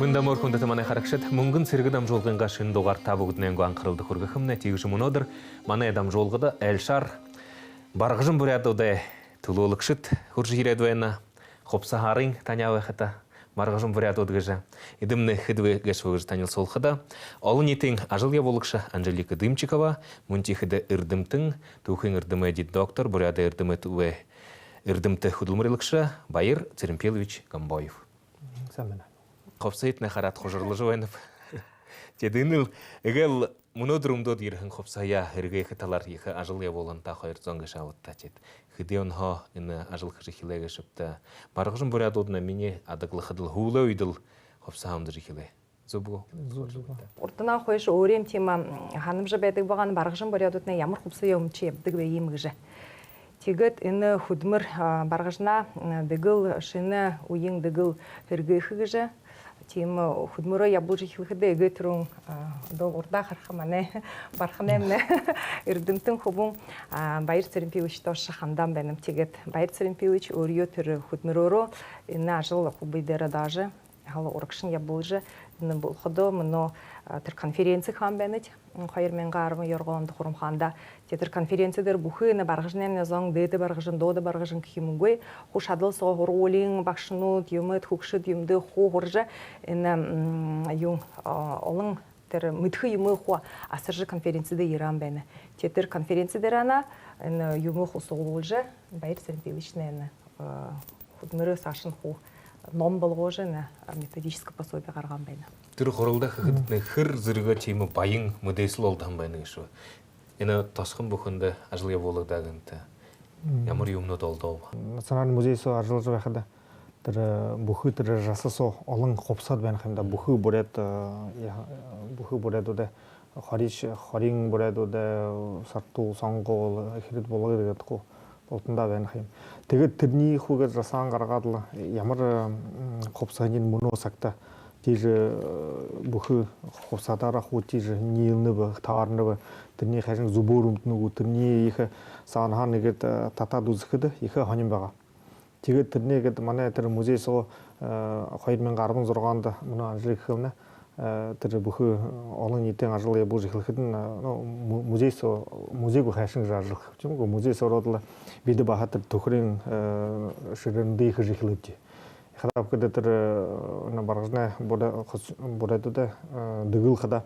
Мында моркунда таманы харакшат мунгын сыргыдам жолгынга шын доғар табы күтінен гуан қырылды хүргіхімне тегіші мұнодыр. Маны адам жолғыда әлшар барғыжын бұрядуды тұлуылықшыт хүржиредуена қопса харың таняуы қыта барғыжын бұрядудығыжа. Идымны хыдвы гэшвығыж танил солқыда. Олын етің ажылге болықшы Анжелика Дымчикова, мұнти хыды үрдімтің, тұхын үрдімі дед доктор, бұряды үрдімі туы үрдімті худылмырылықшы Байыр Церемпелович Гамбоев. Қопсайт нахарат хожырлы жуайнып. Тедініл үгіл мұнодырымды дирхін қопсая үрге қыталар ехі ажылия болын тақойыр зоңғы шауытта тет. Хыды онға үні ажыл қыжықилеге шыпта. Барғыжын бұряды одына мені адықлы қыдыл хулы үйділ қопсағымды жықиле. Зубу? Ортына қойшы өрем тема ханым жабайдық бағаны барғыжын бұряды одына ямыр қопсая өмче ебдіг бе емгіжі. Тегет іні худмыр барғыжына дығыл шыны уйың дығыл үрге қығыжы. Тем худмура я был жить выходы гетрун до урда хархамане барханемне ирдымтын хубун Байыр Церемпелович тоша хандам бенем тегет Байыр Церемпелович орьотер худмуроро на жил хубидера даже хало оркшин я был же на был ходо но тер конференции хам бенет хайр мен гармы yorgонды хурумханда тетер конференциядер бухыны баргыжнен зоң деде баргыжын дода баргыжын кимугой хушадыл согоролин бакшынут юмет хукшыт юмды хогоржа эн юм олың тер мытхы юмы хо асыржы конференцияда иран бене тетер конференциядер ана эн юмы хусолулжа Байыр Церемпеловичнен худмыры сашын ху ном болгожена методическое пособие карган бене Түр хорылда хыгытны хыр зырыга теймі байың мүдейсіл олдан байның ішу. Ені тасқын бұқынды ажылия болығдағынты. Ямыр юмны долдау. Национальный музей со ажыл жывақыда. Бұхы түрі жасы со олың қопсад бән қымда. Бұхы бұрет ода харин бұрет ода сарту саңғы олы әкерет болығы дегет қо. Олтында бән қым. Тегет түрні хуға жасаған қарғадылы. Ямыр қопсағын мұны осақта. Тиже бұхы қопсадара ху тиже нилны бы, таарны бы, түрне қайшын зуборумтны ғу, түрне ехі сағынған егет тата дұзықыды, ехі ханим баға. Теге түрне егет мана әтір музей соғы қайырмен қарбын зорғанды мұны анжылық қылны. Түрі бұхы олың еттен ажылы бұл жықылықыдың музей ғу қайшын жаржылық. Музей соғы беді баға түр түкірін шырынды ехі жықылыды. Хадап кедетер на баргына борады дыгыл хада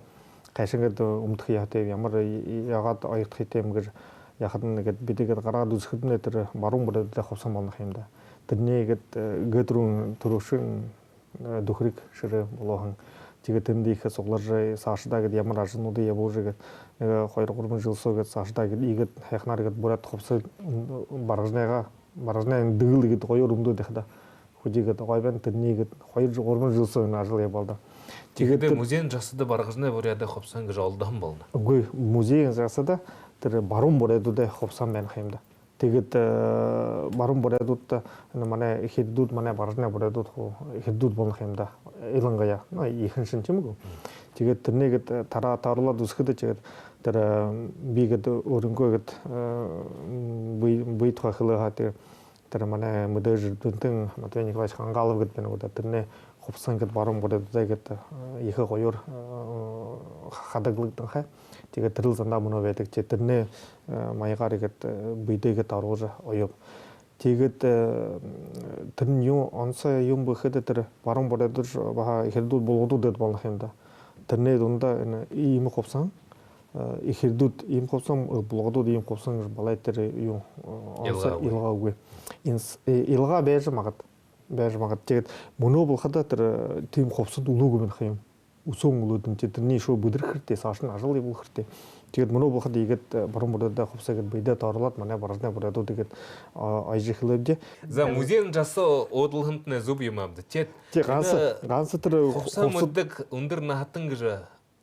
кайшыгыт умтхияте ямар ягат айыктайтемгер яхатын гет бидегет кара дузхыдын этер барум борады да хопсам болны хемда тирнегет гетрун турушын духрик шыры болгон тигетинди соглар жай сашыдагы ямар ажынуды ябужыгет койру курмун жылсогет сашыдагы игет хехнаргет борат хопсы баргынага дыгыл дегет койрумду дехда Худигет ойбен тирнегет койр жогормун жылсойын ажылия болду. Тегеде музейн жасыды баргыжына буряда хопсан жолдан болду. Гой музейн жасыда тир барум бурядуда хопсан мен хемда. Тегет барум бурядуда мана хиддуд мана баргыжына бурядуд хиддуд болду хемда. Элингая, ихиншин чимгу. Тегет тирнегет тара тарыла дускыды тегет тир бигет өрүнгөгет быйт хахылыга Мана мыдыр дүнтің Матвей Николаевич Хангалов кетпен ода түріне қопсан кет барым борады да кет ехі қойыр қадағылықтың қай теге түріл занда мұны бәдік те түріне майғары кет бұйды кет арғыжы ойып теге түрін ю анса юм бұқыды түрі барым борады баға ехердуд болғыду дед болны хемда түріне дұнда иімі қопсан Ихирдут им қопсам бұлғыду им қопсан балай түрі ю анса илға өге илға бәжі мағыт тегет мұны бұлғыда түрі түйім қопсыд ұлы көмен қиым ұсоң ұлыдың тетіріне шо бұдыр қырте сашын ажыл ебіл қырте тегет мұны бұлғыда егет бұрын бұрыда қопса кет бейді тарылат мана баражына бұраду дегет айжы қылыбде За музейн жасы одылғынтына зуб емамды тет ғансы түрі қопса мұддық ұндыр нағаттың күжі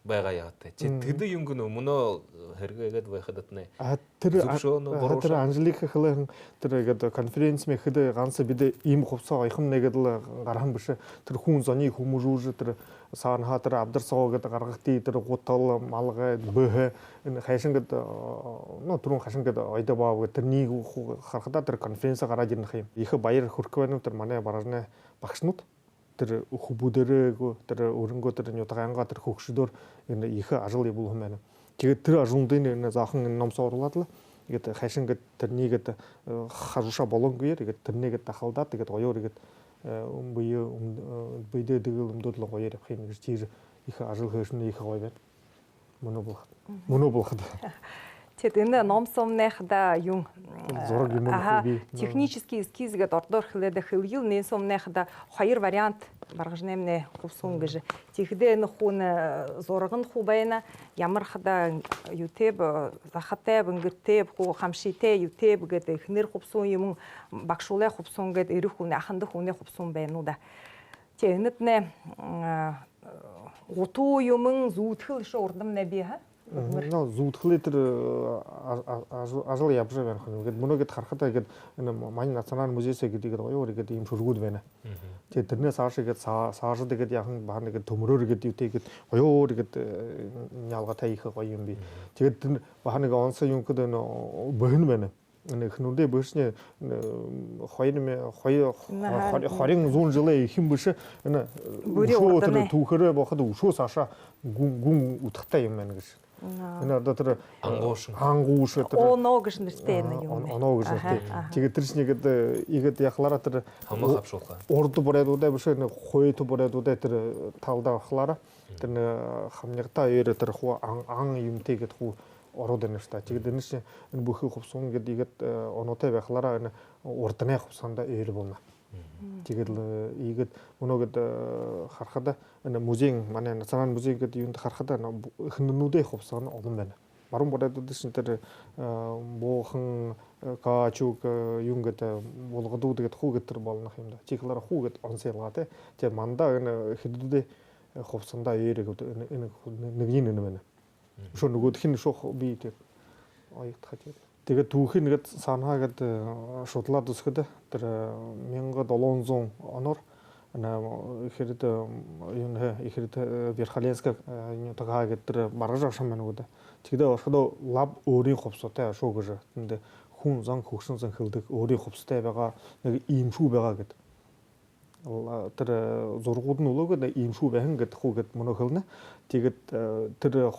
байға яғатты. Теді юнгіну мұны хергегет байқадатны. Тірі Анжелика қылығын конференцияме қыды ғансы біді им қопса айқым негеділі қарғын бұшы. Тірі хуын зани хумы жужы, тірі сағынға тірі абдыр сауға қарғықты, тірі ғотталы малға бұғы. Қайшын кеді, тұрын қайшын кеді айда бауы, тірі не қарқыда тірі конференция қара жерін қиым. Ехі байыр хүрківайным тірі мане баражына бақшынут. тэр хубудэрэг тэр өрөнгө тэр нютаганга тэр хөгшдөр энэ их ажил явуулах юм байна. Тэгээд тэр ажлуудын энэ заахан ном суурлаад л тэгээд хашин гэд тэрнийгэд харуша болонгээр тэгээд тэрнийгэд дахалдаад тэгээд гоёор гэд бийдэ дэглэл өмдөд л гоёор явах юм гэж чир их ажил хөөшний их гоё байна. Моноболход. Тэгэд энэ ном сумныхда юм зураг юм уу? Технический эскиз гэдэг ордоор хэлээд хөвгил нэн сумныхда хоёр вариант маргаж нэмнэ хувсун гэж. Тэгэхдээ энэ хүн зураг нь хүү байна. Ямар хада YouTube захатай бэнгэртэй хүү хамшитэй YouTube гэдэг эхнэр хувсун юм багшуулаа хувсун гэдэг эрх хүн ахандах хүний хувсун байна уу да. Тэгэд нэ гутуу юм зүүтгэл шо урдам нэ би ха. Но зүүтгэлээ тэр ажил явж байгаа юм. Ингээд мөнөгэд харахад ингээд энэ Мань национал музейсэ гэдэг гоёор ингээд ийм шүргүүд байна. Тэгээд тэрнээс хааш ингээд саашд ингээд яхан баа нэгэд төмрөөр ингээд юутэй ингээд гоёор ингээд нялгатай их гоё юм би. Тэгээд тэр баа нэг онсон юм гэдэг энэ бохин байна. Энэ хнүндэ бөшний 2020 жилийн ихэн биш энэ өшөө түүхэрээ боход өшөө саашаа гүн утгатай юм байна гэж. Энэ одоо тэр ангууш тэр оноо гэж нэртэй юм. Оноо гэж нэртэй. Тэгээд тэр чинийгэд игээд яхлаараа тэр хамаа хавшуулгаа. Урд бүрээдүүдээ биш нэг хойд бүрээдүүдээ тэр талдаа ахлаараа тэр хамнягтаа өөр тэр хуу ан юмтэй гэд хуу ороод байна шүү дээ. Тэгээд энэ чинь энэ бүхий хувцсан гэд игээд оноотой байхлаараа энэ урдны хувцсанда өөр болно. Тэгээд игээд өнөөд харахад энэ музейн манай национал музей гэдэг юунд харахад эхнэрнүүдээ хувцсан олон байна. Баруун бүрээдүүд чинь тэр буухан каачуг юм гэдэг болгодууд гэдэг хүүгээд тэр болох юм да. Чихлаараа хүүгээд онцэлгаа те. Тэгээд мандаа энэ хэдүүдээ хувцсандаа eerэг энэ нэг байна. Шо нөгөөх нь шох би тэг оягдах тийм. Тэгээд түүхийн нэгэд санаа гэд шудлаад үсгэд тэр 1700 оноор ихэд юм ихэд Верхоленска нютага гэд тэр маргаж авсан байна уу да. Тэгдээ ороход лаб өөрийн хувцстай шуу гэж тэнд хүн зан хөгшин зан хэлдэг өөрийн хувцстай байгаа нэг ийм шүү байгаа гэд. Тэр зургууд нь өлөөгөө ийм шүү байх гэд хүүгээд мөнө хэлнэ. Тэгээд тэр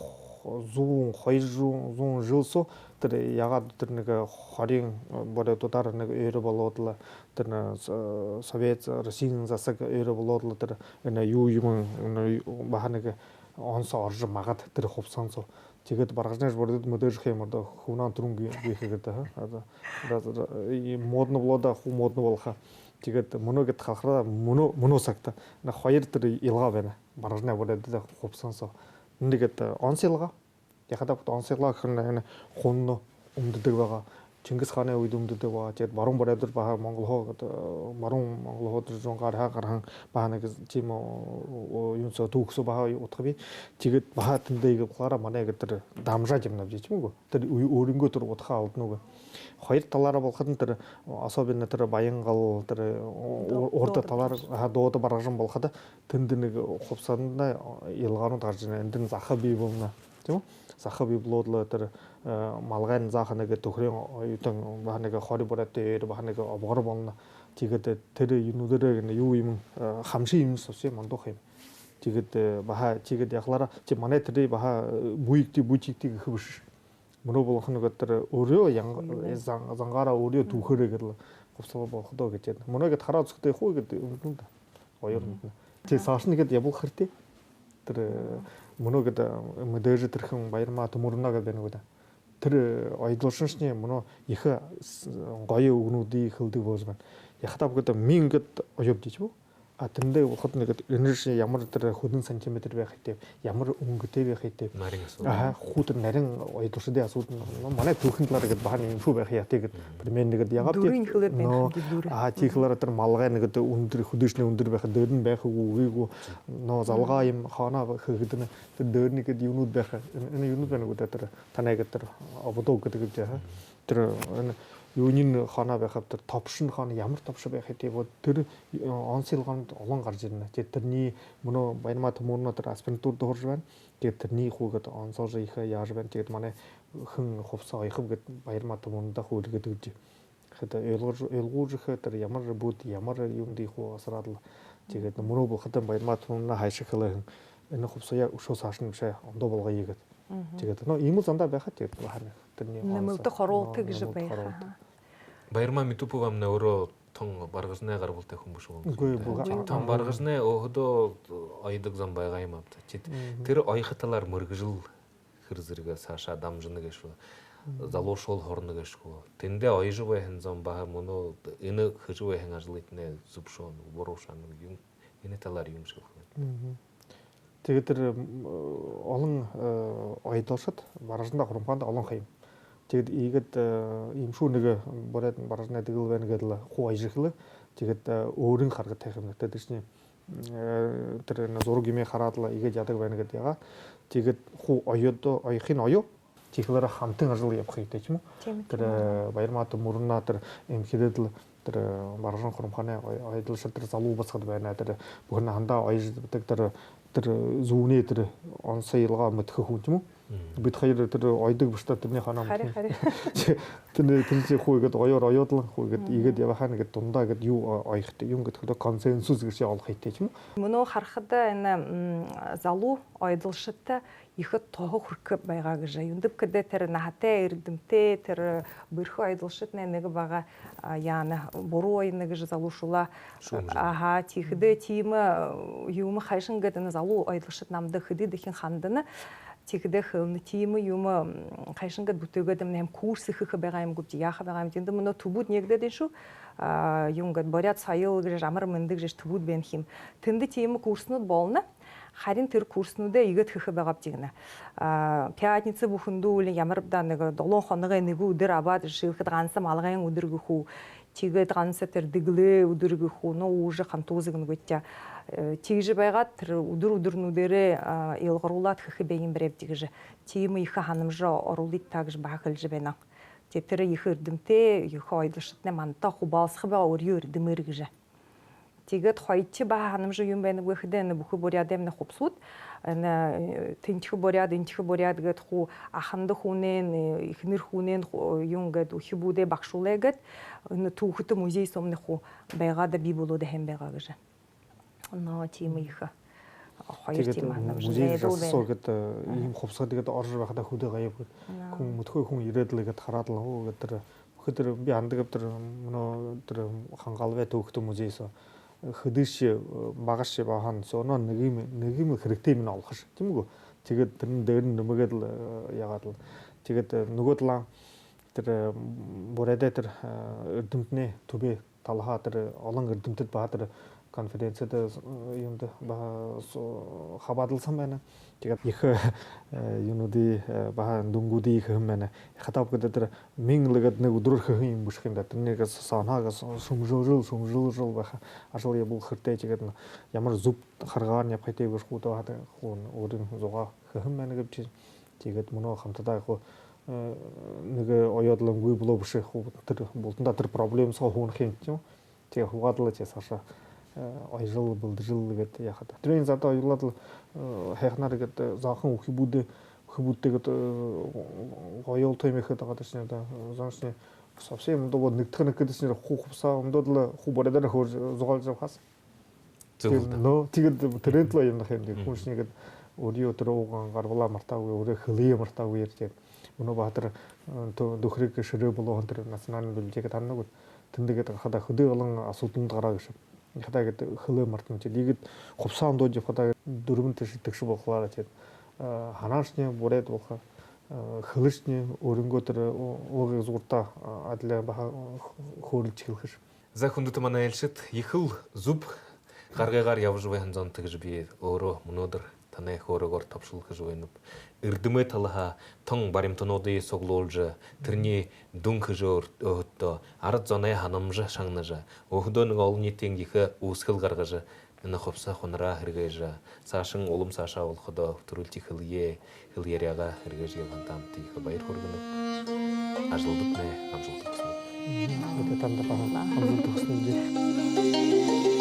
100-200 жилсо тэр ягаад тэр нэг 20 бододоор нэг өөр болоод л тэр Совет Российн засаг өөр болоод л тэр энэ юу юм баха нэг онсоо орж магад тэр хувцсанцо тэгээд баргажнаж бодод модерх юм одоо хүнан түрүнг хийхэд одоо модно болоо хуу модно болха тэгээд мөнөгэд халахраа мөнөө сагта нэг хоёр тэр илгаа байна баргажнаа бодод хувцсанцо нэгэд онцэлга яхадаа онцэлга гэх нь хүн өмддөг байгаа Чингис хааны үед өмддөг байгаа тэгээд баруун бороодөр баа Монгол хоо баруун Монгол хоо зунгаар хаагархан баа нэг тийм юунсоо түүхсө баа утга би тэгээд баа тэндээ болохоор манай гэдэг дамжааж юм навж юм уу тэр өөрөнгөө тэр утгаа алднууг хоёр талаараа болоход тэр особенно тэр Баянгал тэр урд талаараа дууд баргажин болоход тэнд нэг хувцсанд ялгаанууд гарч ирнэ энд захаа бий болно тийм үү захаа бий болоод тэр малгайн заах нэг төхрийн оюутан баа нэг 20 бороотой баа нэг обгор болно тэгээд тэр юунуудаараа юу юм хамшиг юм сус юм мандуух юм тэгээд баа чигэд яхлаараа чи манай тэр баа буйгти бүчигти гэх биш мөрөө болох нэг тэр өөрөө зангаараа өөрөө түүхээрээ гэл хувцас болохдоо гэж байна мөрөөд хараа зүгтэй хүү гэдэг юм да хоёр юм тий саашны гэд явуулах хэрэгтэй тэр мөрөөд модерж тэрхэн баярмаа төмөрнө гэж байна уу да тэр ойдлуушны мөрөө их гоё өгнүүдийг хөлдөг болж байна яхтаа бүгд мин гэд оёвдчих юу а тэндээ болоход нэг энержи ямар тэр хөдөн сантиметр байх хэвээр ямар өнгөтэй байх хэвээр нарийн асуудал хүүтэр нарийн ойдлуушны асуудал манай түүхэн талаар гэд бахан юм шүү байх яа тэгээд пример нэгэд ягаад тийхлээр тэр малгай нэгэд өндөр хөдөөшний өндөр байх дээр нь байх үгүй нөө залгаа юм хаана хэдэн тэр дээр нэгэд юмнууд байх энэ юмнууд байна уу тэр танайг тэр обдоо гэдэг тэр юунин хана байхад тэр товшин хана ямар товш байх хэвээр тэр онцлогонд олон гарч ирнэ. Тэгээд тэрний мөнөө баярмаа төмөрнө тэр аспирантур дөрж байна. Тэгээд тэрний хүүгээд онцоож их яаж байна. Тэгээд манай хэн хувцас оёхов гэд баярмаа төмөрнөд хүүлгээд өгч хыта элгу жихтер ямар бут ямар юмди ху асрадыл тегет муну бу хытын байрматунна хайшыкылы эне хупсая ушо сашын бше ондо болга егет тегет но иму занда бахат тегет баханы Нэмэлдэ хорол тэгж байха. Байырма Митуповам нөөрө тон баргызны гарбылтай хүмүүс Үгүй, Тон баргызны охдо айдык замбай гаймапты. Тэр айхыталар мыргыжыл хырзырга Саша дамжыныга шу. Залошол хорныга шу. Тенде айжыбай хэнзам баха муну эне хыжыбай хэн ажлытны зупшон борошан юм. Эне талар юм шу. Тэгэтэр олон айдошот баражында хурумпанда олон хайм. Тэгэд ийгэд имшүү нэг боред баражны дэгэл байна гэдэл хуу айжихлы. Тэгэд өөрийн харгад тахим гэдэг чинь тэр зураг юмээ хараадлаа ийгэд ядаг байна гэдэг яга. Тэгэд хуу оёдо оёхын оё чихлэр хамтын ажил явах хэрэгтэй ч юм уу. Тэр баярмат мөрнө тэр эмхэдэд тэр баражны хурумханы айдал шилтэр залуу бацхад байна. Тэр бүхэн хандаа айждаг тэр зүүнээ тэр он саялгаа мэдхэх хүн ч юм уу. Бид хоёр тэр ойдог бушта тэрний ханаа Хари. тэр чи хуугээд оёор оёодлон хуугээд игээд явахаа нэгэд дундаа гэд юу оёхтой юм гэдэг консенсус гэж олох хэрэгтэй ч юм уу. Мөнөө харахад энэ залуу ойдолшитта ихэд тоо хүрх байгаа гэж юндып гэдэг тэр нахатай эрдэмтэй тэр бөрхөө ойдолшит нэг байгаа яана буруу ойна гэж залуушула аха тийхдэ тийм юм хайшин гэдэг залуу ойдолшит намды хэдэд ихэн хандана Тэгдэх тийм юм хайшингэд бүтээгээд нэм курс их байгаа юм гүд яах байгаа юм тэнд мөн түбүүд нэгдээд шүү юм гэд боряд саял гэж амар мэндэг гэж түбүүд бэн хим тэнд тийм курснууд болно харин тэр курснуудаа игээд хөх байгаа бжигнэ пятница бүхэндүү ямар да нэг 7 хоногын нэг өдөр аваад шилхэд гансан малгайн өдөр гөхүү тэгээд ганса тэр дэглээ өдөр гөхүү нөө уже хамтузыг нэгвэтя Тигж байгаад тэр өдөр-өдөрнүүдэрээ илгуурлаад хэх бэйн брэв тигж тийм их ханамжа оруулит тагж бахалж байна. Тэр их эрдэмтэй их ойдлшитны манта хубалсах байгаа өрөө эрдэмэр гэж. Тэгээд хойч ба ханамжа юм байна гэхэд бүх бүряд эмнэ хупсууд тэнчх бүряд энчх бүряд гэд ху аханд хүнэн ихнэр хүнэн юм гэд үхи бүдэ багшуулаагээд түүхт музей сомны ху байгаад би болоод хэм байгаа гэж. Но тийм их хоёр тийм музей жассоо гэдэг ийм хувцас гэдэг орж байхдаа хөдөө гаяв хүн мөтхөө хүн ирээдлэгэд хараад л хөө гэдэг хөдөр би хандаг тэр мөн тэр хангалвэ төвхтө музейс хөдөш багаш бахан соно нэг юм хэрэгтэй минь олох ш тийм үгүй тэгээд тэрэн дээр нэмгээд л ягаад л тэгээд нөгөө талаа тэр борэдэ тэр эрдэмтний төбөө талхаа тэр олон эрдэмтэд ба тэр конференцэд юмд хабадлсан байна. Тэгээд их юунуудын бахан дүнгуудын их хэм байна. Хатав гэдэг тэр минглэгэд нэг өдрөх хэм юм бушх юм да. Тэрнийгээ санаагаас сүмжүүл баха ажил явуул хэртэй тэгээд ямар зүв харгаар явахтай бушхуудаа хад хүн өөрийн зугаа хэм байна гэж тэгээд мөнөө хамтдаа яг нэг оёодлонгүй болоо бушх тэр бултанда тэр проблем соо хүн хэм ч юм. Тэгээд хугадлаа ч ясаашаа ойжил булджил гэдэг яхад. Тэрийн задаа оюулаад хайхнаар гэдэг заахан хөвүүдтэйгээд гоёл тоймэхэд байгаа чинь одоо зонсны совсем доо нэгтгэх гэдэг чинь хувсаа өмдөд л хүү борёдор хөр зугаалж авахаас. Тэгээд тренд л юм нах юм хүншнийгээд өөрийн өдрөө гарвала мартаагүй өөрөө хөлий мартаагүй ярьж өнөө баатар дөхрийг ширээ болоо хонтер национальны библиотекад ханаг тэндэгэд хада хөдөө олон асуудалд гараа гэж. Хада гэдэг хөлөө мартан чи ийгэд хувсаан дууж хада дөрвөн тэш тэгш болохлаа чи ханаашны бүрээд бохоо хөлөшний өрөнгөө тэр уугийн зуртаа адлаа баха хөөрөлж хэлэх ш. За хүндэт манай элшит ихэл зүб гаргаагаар явж байна зон тэгж би өөрөө өнөөдөр танай хөөрөөр товшлох гэж байна. Эрдэмэ талха тон баримтнуудын соглуулж тэрний дүн хөжөөр өтөө ард зонай ханамж шангнаж өхдөө нэг олон нийтийн их үүсгэл гаргаж энэ хувьсаа хунраа хэрэгэж цаашин улам цаашаа болоход төрүүлж хэльяага хэрэгэж явсан тамт их баяр хүргэнэ ажлуудад нэ амжилт хүснэ. Тэгээд танд бахан амжилт хүснэ.